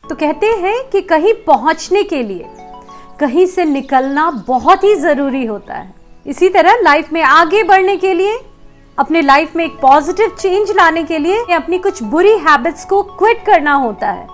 तो कहते हैं कि कहीं पहुंचने के लिए कहीं से निकलना बहुत ही जरूरी होता है। इसी तरह लाइफ में आगे बढ़ने के लिए, अपने लाइफ में एक पॉजिटिव चेंज लाने के लिए अपनी कुछ बुरी हैबिट्स को क्विट करना होता है।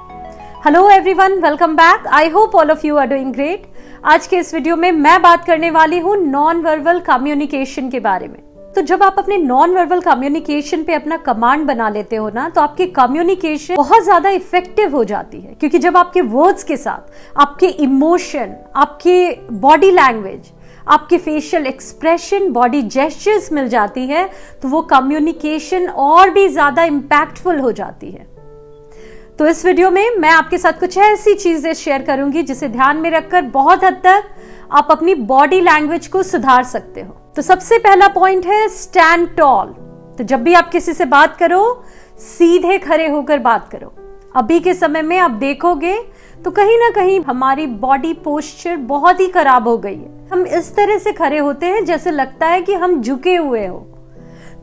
Hello everyone, welcome back. I hope all of you are doing great. आज के इस वीडियो में मैं बात करने वाली हूँ नॉन वर्बल कम्युनिकेशन के बारे में। तो जब आप अपने नॉन वर्बल कम्युनिकेशन पे अपना कमांड बना लेते हो ना, तो आपकी कम्युनिकेशन बहुत ज्यादा इफेक्टिव हो जाती है। क्योंकि जब आपके वर्ड्स के साथ आपके इमोशन, आपके बॉडी लैंग्वेज, आपके फेशियल एक्सप्रेशन, बॉडी जेस्चर्स मिल जाती है, तो वो कम्युनिकेशन और भी ज्यादा इम्पैक्टफुल हो जाती है। तो इस वीडियो में मैं आपके साथ कुछ ऐसी चीजें शेयर करूंगी जिसे ध्यान में रखकर बहुत हद तक आप अपनी बॉडी लैंग्वेज को सुधार सकते हो। तो सबसे पहला पॉइंट है स्टैंड टॉल। तो जब भी आप किसी से बात करो, सीधे खड़े होकर बात करो। अभी के समय में आप देखोगे तो कहीं ना कहीं हमारी बॉडी पोस्चर बहुत ही खराब हो गई है। हम इस तरह से खड़े होते हैं जैसे लगता है कि हम झुके हुए हो।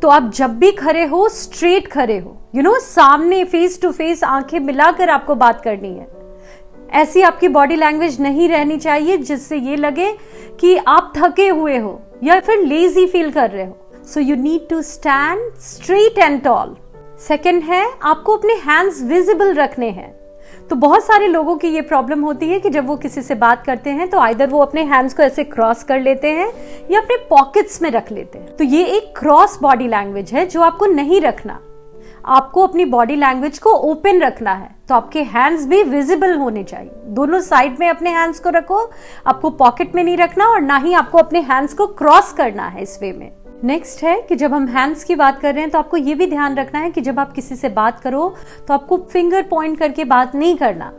तो आप जब भी खड़े हो, स्ट्रेट खड़े हो, सामने फेस टू फेस आंखें मिलाकर आपको बात करनी है। ऐसी आपकी बॉडी लैंग्वेज नहीं रहनी चाहिए जिससे ये लगे कि आप थके हुए हो या फिर लेजी फील कर रहे हो। So you need to stand straight and tall. Second है, आपको अपने हैंड्स विजिबल रखने हैं। तो बहुत सारे लोगों की ये प्रॉब्लम होती है कि जब वो किसी से बात करते हैं तो आइदर वो अपने हैंड्स को ऐसे क्रॉस कर लेते हैं या अपने पॉकेट्स में रख लेते हैं। तो ये एक क्रॉस बॉडी लैंग्वेज है जो आपको नहीं रखना। आपको अपनी बॉडी लैंग्वेज को ओपन रखना है। तो आपके हैंड्स भी विजिबल होने चाहिए। दोनों साइड में अपने हैंड्स को रखो। आपको पॉकेट में नहीं रखना और ना ही आपको अपने हैंड्स को क्रॉस करना है इस वे में। नेक्स्ट है कि जब हम हैंड्स की बात कर रहे हैं तो आपको ये भी ध्यान रखना है कि जब आप किसी से बात करो तो आपको फिंगर पॉइंट करके बात नहीं करना।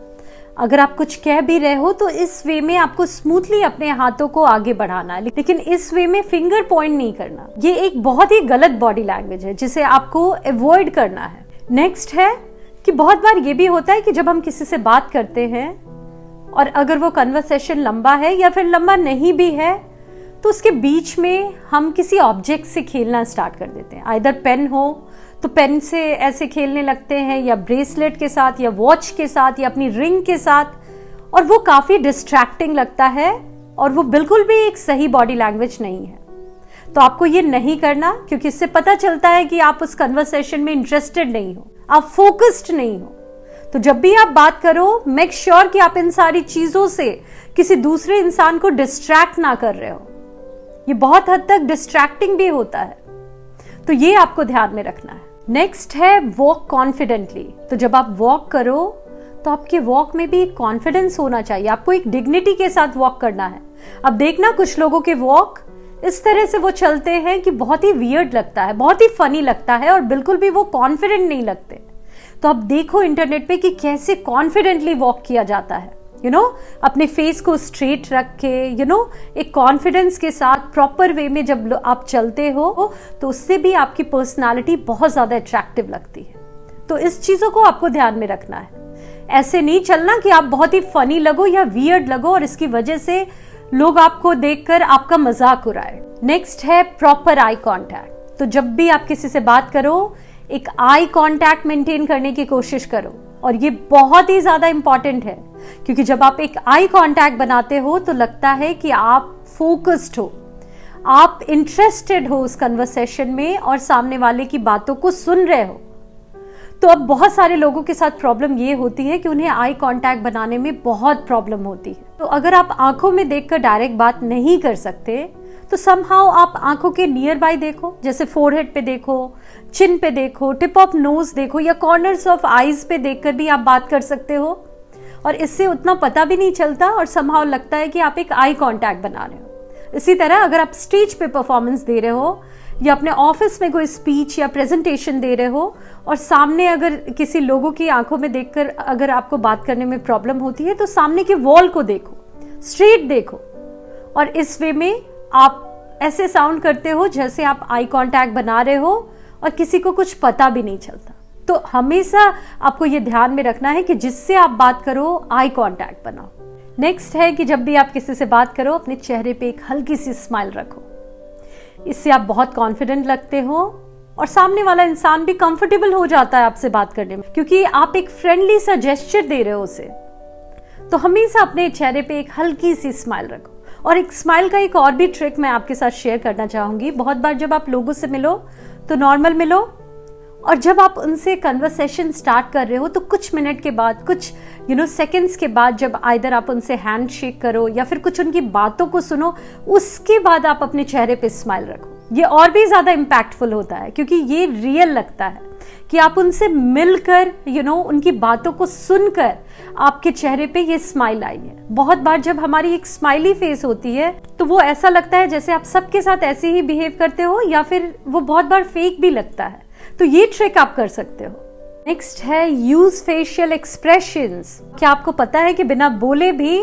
अगर आप कुछ कह भी रहे हो तो इस वे में आपको स्मूथली अपने हाथों को आगे बढ़ाना है, लेकिन इस वे में फिंगर पॉइंट नहीं करना। ये एक बहुत ही गलत बॉडी लैंग्वेज है जिसे आपको अवॉइड करना है। नेक्स्ट है कि बहुत बार ये भी होता है कि जब हम किसी से बात करते हैं और अगर वो कन्वर्सेशन लंबा है या फिर लंबा नहीं भी है तो उसके बीच में हम किसी ऑब्जेक्ट से खेलना स्टार्ट कर देते हैं। आइदर पेन हो तो पेन से ऐसे खेलने लगते हैं, या ब्रेसलेट के साथ, या वॉच के साथ, या अपनी रिंग के साथ, और वो काफी डिस्ट्रैक्टिंग लगता है और वो बिल्कुल भी एक सही बॉडी लैंग्वेज नहीं है। तो आपको ये नहीं करना, क्योंकि इससे पता चलता है कि आप उस कन्वर्सेशन में इंटरेस्टेड नहीं हो, आप फोकस्ड नहीं हो। तो जब भी आप बात करो, मेक श्योर कि आप इन सारी चीजों से किसी दूसरे इंसान को डिस्ट्रैक्ट ना कर रहे हो। ये बहुत हद तक डिस्ट्रैक्टिंग भी होता है, तो ये आपको ध्यान में रखना है। नेक्स्ट है वॉक कॉन्फिडेंटली। तो जब आप वॉक करो तो आपके वॉक में भी एक कॉन्फिडेंस होना चाहिए। आपको एक डिग्निटी के साथ वॉक करना है। अब देखना, कुछ लोगों के वॉक इस तरह से वो चलते हैं कि बहुत ही वियर्ड लगता है, बहुत ही फनी लगता है और बिल्कुल भी वो कॉन्फिडेंट नहीं लगते। तो आप देखो इंटरनेट पे कि कैसे कॉन्फिडेंटली वॉक किया जाता है। अपने फेस को स्ट्रेट रख के, एक कॉन्फिडेंस के साथ प्रॉपर वे में जब आप चलते हो तो उससे भी आपकी पर्सनालिटी बहुत ज्यादा अट्रैक्टिव लगती है। तो इस चीजों को आपको ध्यान में रखना है। ऐसे नहीं चलना कि आप बहुत ही फनी लगो या वियर्ड लगो और इसकी वजह से लोग आपको देखकर आपका मजाक उड़ाए। नेक्स्ट है प्रॉपर आई कॉन्टैक्ट। तो जब भी आप किसी से बात करो, एक आई कॉन्टैक्ट मेंटेन करने की कोशिश करो, और ये बहुत ही ज्यादा इंपॉर्टेंट है। क्योंकि जब आप एक आई कांटेक्ट बनाते हो तो लगता है कि आप फोकस्ड हो, आप इंटरेस्टेड हो उस कन्वर्सेशन में और सामने वाले की बातों को सुन रहे हो। तो अब बहुत सारे लोगों के साथ प्रॉब्लम ये होती है कि उन्हें आई कांटेक्ट बनाने में बहुत प्रॉब्लम होती है। तो अगर आप आंखों में देखकर डायरेक्ट बात नहीं कर सकते तो समहाउ आप आंखों के नियर बाय देखो, जैसे फोरहेड पे देखो, चिन पे देखो, टिप ऑफ नोज देखो, या कॉर्नर्स ऑफ आईज पे देखकर भी आप बात कर सकते हो। और इससे उतना पता भी नहीं चलता और समहाउ लगता है कि आप एक आई कांटेक्ट बना रहे हो। इसी तरह अगर आप स्टेज पे परफॉर्मेंस दे रहे हो या अपने ऑफिस में कोई स्पीच या प्रेजेंटेशन दे रहे हो और सामने अगर किसी लोगों की आंखों में देखकर अगर आपको बात करने में प्रॉब्लम होती है तो सामने के वॉल को देखो, स्ट्रेट देखो, और इस वे में आप ऐसे साउंड करते हो जैसे आप आई कांटेक्ट बना रहे हो और किसी को कुछ पता भी नहीं चलता। तो हमेशा आपको ये ध्यान में रखना है कि जिससे आप बात करो आई कांटेक्ट बनाओ। नेक्स्ट है कि जब भी आप किसी से बात करो अपने चेहरे पे एक हल्की सी स्माइल रखो। इससे आप बहुत कॉन्फिडेंट लगते हो और सामने वाला इंसान भी कंफर्टेबल हो जाता है आपसे बात करने में, क्योंकि आप एक फ्रेंडली सा जेस्चर दे रहे हो उसे। तो हमेशा अपने चेहरे पे एक हल्की सी स्माइल रखो। और एक स्माइल का एक और भी ट्रिक मैं आपके साथ शेयर करना चाहूंगी। बहुत बार जब आप लोगों से मिलो तो नॉर्मल मिलो, और जब आप उनसे कन्वर्सेशन स्टार्ट कर रहे हो तो कुछ मिनट के बाद, कुछ सेकंड्स के बाद, जब आइदर आप उनसे हैंड शेक करो या फिर कुछ उनकी बातों को सुनो, उसके बाद आप अपने चेहरे पे स्माइल रखो। ये और भी ज्यादा इम्पैक्टफुल होता है, क्योंकि ये रियल लगता है कि आप उनसे मिलकर उनकी बातों को सुनकर आपके चेहरे पे ये स्माइल आई है। बहुत बार जब हमारी एक स्माइली फेस होती है तो वो ऐसा लगता है जैसे आप सबके साथ ऐसे ही बिहेव करते हो, या फिर वो बहुत बार फेक भी लगता है। तो ये ट्रिक आप कर सकते हो। नेक्स्ट है यूज फेशियल एक्सप्रेशंस। क्या आपको पता है कि बिना बोले भी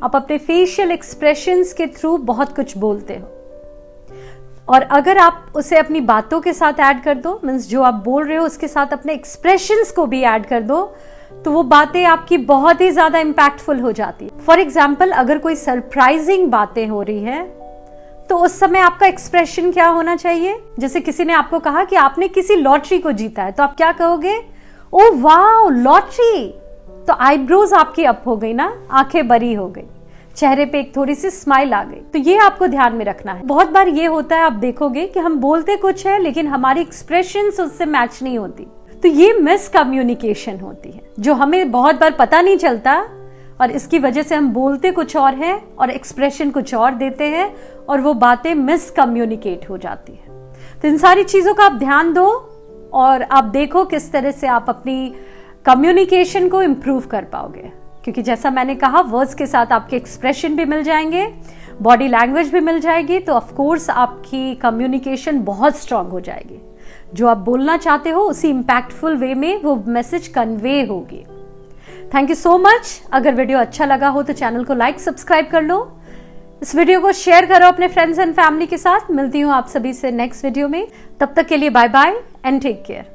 आप अपने फेशियल एक्सप्रेशंस के थ्रू बहुत कुछ बोलते हो, और अगर आप उसे अपनी बातों के साथ ऐड कर दो, मीन्स जो आप बोल रहे हो उसके साथ अपने एक्सप्रेशंस को भी ऐड कर दो, तो वो बातें आपकी बहुत ही ज्यादा इम्पैक्टफुल हो जाती है। फॉर एग्जाम्पल, अगर कोई सरप्राइजिंग बातें हो रही है तो उस समय आपका एक्सप्रेशन क्या होना चाहिए? जैसे किसी ने आपको कहा कि आपने किसी लॉटरी को जीता है, तो आप क्या कहोगे? Oh wow, lottery! तो आईब्रोज आपकी अप हो गई ना, आंखें बड़ी हो गई, चेहरे पे एक थोड़ी सी स्माइल आ गई। तो ये आपको ध्यान में रखना है। बहुत बार ये होता है, आप देखोगे कि हम बोलते कुछ है लेकिन हमारी एक्सप्रेशंस उससे मैच नहीं होती। तो ये मिसकम्युनिकेशन होती है, जो हमें बहुत बार पता नहीं चलता, और इसकी वजह से हम बोलते कुछ और है और एक्सप्रेशन कुछ और देते हैं, और वो बातें मिसकम्युनिकेट हो जाती है। तो इन सारी चीजों का आप ध्यान दो, और आप देखो किस तरह से आप अपनी कम्युनिकेशन को इम्प्रूव कर पाओगे। क्योंकि जैसा मैंने कहा, वर्ड्स के साथ आपके एक्सप्रेशन भी मिल जाएंगे, बॉडी लैंग्वेज भी मिल जाएगी, तो ऑफ कोर्स आपकी कम्युनिकेशन बहुत स्ट्रांग हो जाएगी। जो आप बोलना चाहते हो उसी इम्पैक्टफुल वे में वो मैसेज कन्वे होगी। Thank you so much. अगर वीडियो अच्छा लगा हो तो चैनल को लाइक, सब्सक्राइब कर लो। इस वीडियो को शेयर करो अपने फ्रेंड्स एंड फैमिली के साथ। मिलती हूँ आप सभी से नेक्स्ट वीडियो में। तब तक के लिए bye bye and take care.